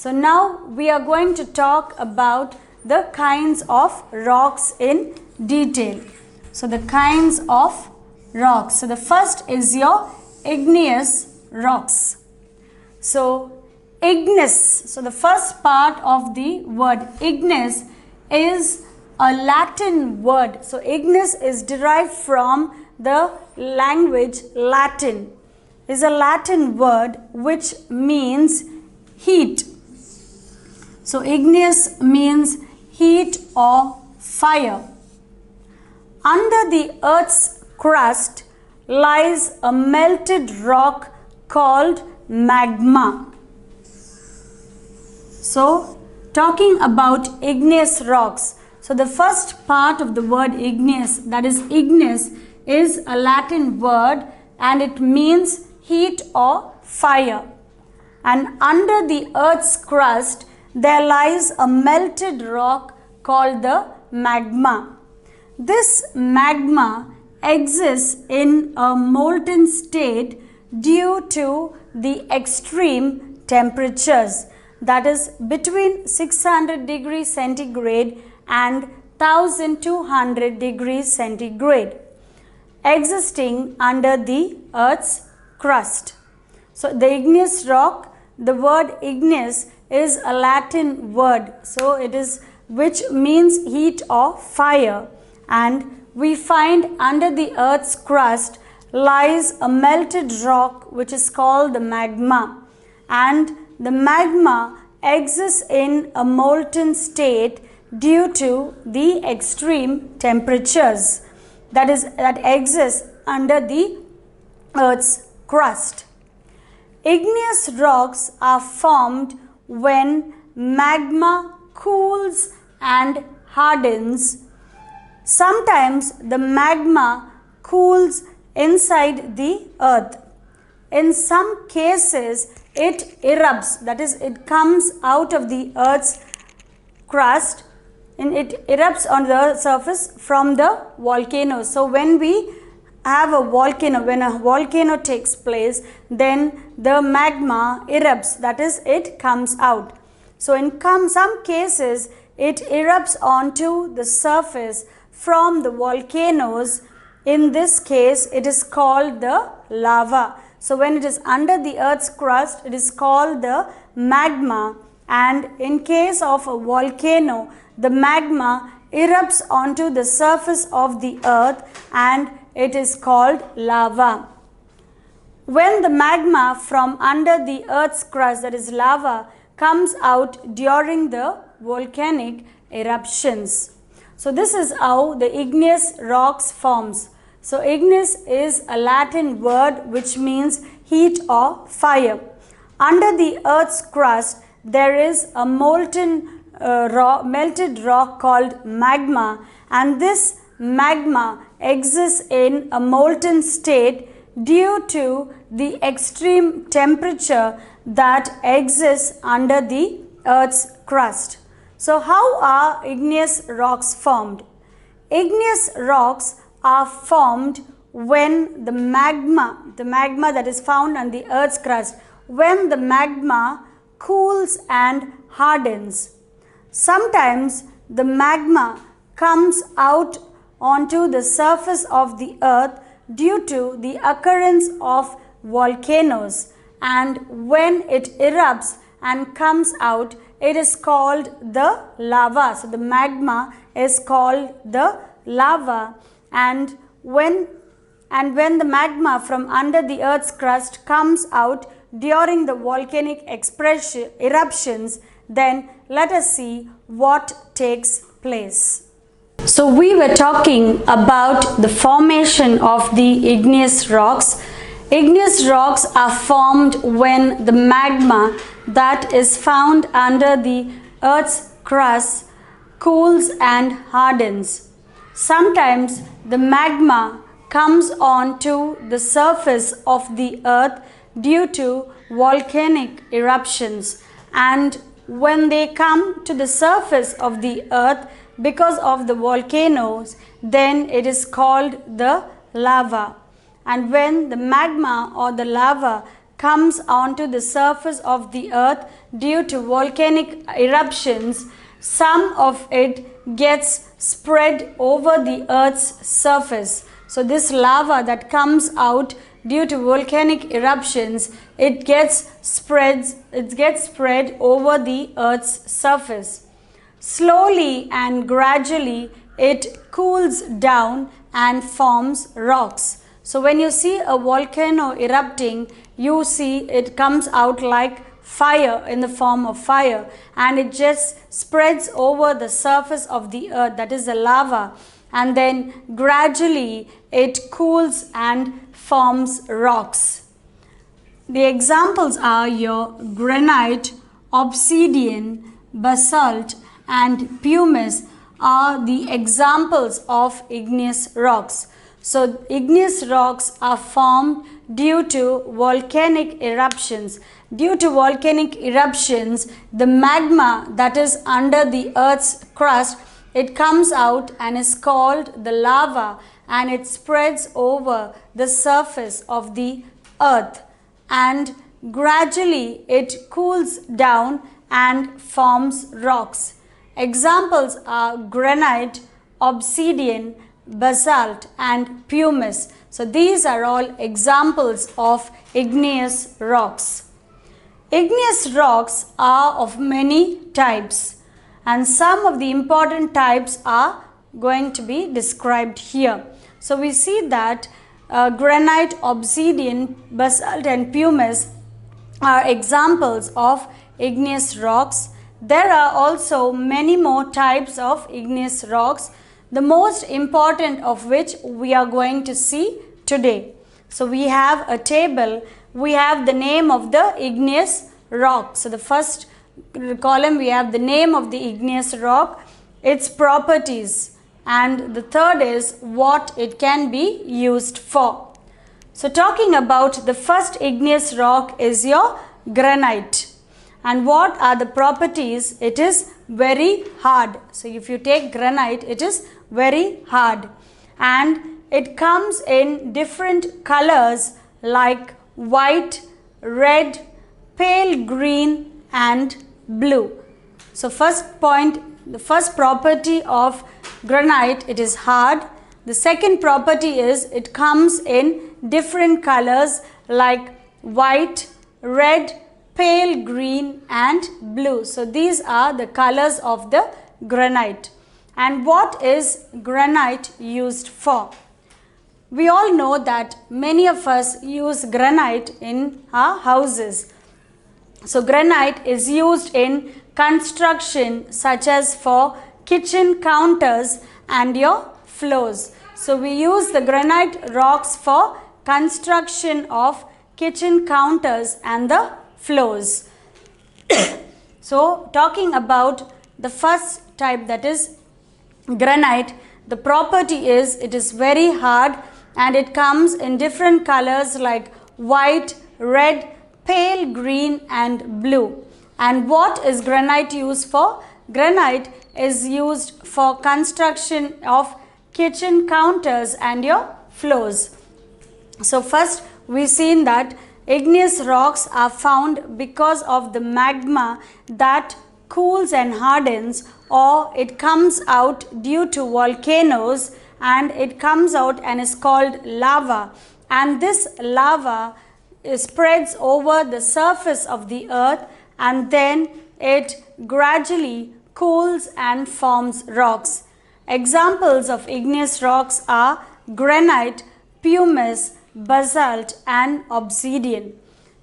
So now we are going to talk about the kinds of rocks in detail. So the kinds of rocks. So the first is your igneous rocks. So igneous. So the first part of the word igneous is a Latin word. So igneous is derived from the language Latin. Is a Latin word which means heat. So igneous means heat or fire. Under the earth's crust lies a melted rock called magma. So talking about igneous rocks. So the first part of the word igneous, that is igneous, is a Latin word and it means heat or fire. And under the earth's crust there lies a melted rock called the magma. This magma exists in a molten state due to the extreme temperatures, that is between 600 degrees centigrade and 1200 degrees centigrade, existing under the earth's crust. So the igneous rock, the word igneous is a Latin word, so it is which means heat or fire, and we find under the earth's crust lies a melted rock which is called the magma, and the magma exists in a molten state due to the extreme temperatures that exist under the earth's crust. Igneous rocks are formed when magma cools and hardens. Sometimes the magma cools inside the earth. In some cases it erupts, that is it comes out of the earth's crust and it erupts on the surface from the volcano. So when we have a volcano, when a volcano takes place, then the magma erupts, that is it comes out. So in some cases it erupts onto the surface from the volcanoes. In this case it is called the lava. So when it is under the earth's crust it is called the magma, and in case of a volcano the magma erupts onto the surface of the earth and it is called lava. When the magma from under the earth's crust, that is lava, comes out during the volcanic eruptions. So this is how the igneous rocks forms. So igneous is a Latin word which means heat or fire. Under the earth's crust there is a melted rock called magma, and this magma exists in a molten state due to the extreme temperature that exists under the earth's crust. So how are igneous rocks formed? Igneous rocks are formed when the magma that is found on the earth's crust, when the magma cools and hardens. Sometimes the magma comes out onto the surface of the earth due to the occurrence of volcanoes, and when it erupts and comes out it is called the lava. So the magma is called the lava, and when the magma from under the earth's crust comes out during the volcanic eruptions, then let us see what takes place. So we were talking about the formation of the igneous rocks. Igneous rocks are formed when the magma that is found under the earth's crust cools and hardens. Sometimes the magma comes on to the surface of the earth due to volcanic eruptions, and when they come to the surface of the earth because of the volcanoes, then it is called the lava. And when the magma or the lava comes onto the surface of the earth due to volcanic eruptions, some of it gets spread over the earth's surface. So this lava that comes out due to volcanic eruptions, it gets spread over the earth's surface. Slowly and gradually it cools down and forms rocks. So when you see a volcano erupting, you see it comes out like fire, in the form of fire, and it just spreads over the surface of the earth, that is the lava, and then gradually it cools and forms rocks. The examples are your granite, obsidian, basalt and pumice are the examples of igneous rocks. So igneous rocks are formed due to volcanic eruptions. Due to volcanic eruptions, the magma that is under the earth's crust, it comes out and is called the lava, and it spreads over the surface of the earth, and gradually it cools down and forms rocks. Examples are granite, obsidian, basalt and pumice. So these are all examples of igneous rocks. Igneous rocks are of many types, and some of the important types are going to be described here. So we see that granite, obsidian, basalt and pumice are examples of igneous rocks. There are also many more types of igneous rocks, the most important of which we are going to see today. So we have a table, we have the name of the igneous rock. So the first column we have the name of the igneous rock, its properties, and the third is what it can be used for. So talking about the first igneous rock is your granite. And what are the properties? It is very hard. So if you take granite, it is very hard, and it comes in different colors like white, red, pale green and blue. So first point, the first property of granite, it is hard. The second property is it comes in different colors like white, red, pale green and blue. So these are the colors of the granite. And what is granite used for? We all know that many of us use granite in our houses. So granite is used in construction, such as for kitchen counters and your floors. So we use the granite rocks for construction of kitchen counters and the floors. So talking about the first type, that is granite, the property is it is very hard and it comes in different colors like white, red, pale green and blue. And what is granite used for? Granite is used for construction of kitchen counters and your floors. So first we've seen that igneous rocks are found because of the magma that cools and hardens, or it comes out due to volcanoes, and it comes out and is called lava, and this lava spreads over the surface of the earth, and then it gradually cools and forms rocks. Examples of igneous rocks are granite, pumice, basalt and obsidian.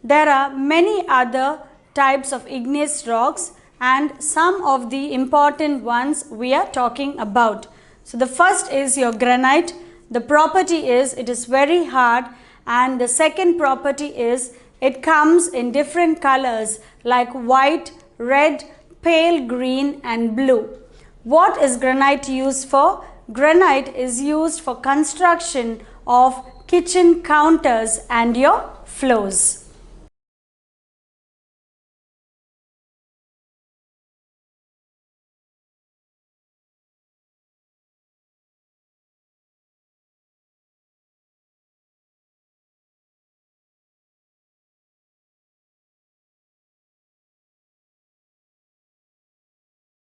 There are many other types of igneous rocks, and some of the important ones we are talking about. So the first is your granite. The property is it is very hard, and the second property is it comes in different colors like white, red, pale green and blue. What is granite used for? Granite is used for construction of kitchen counters and your floors.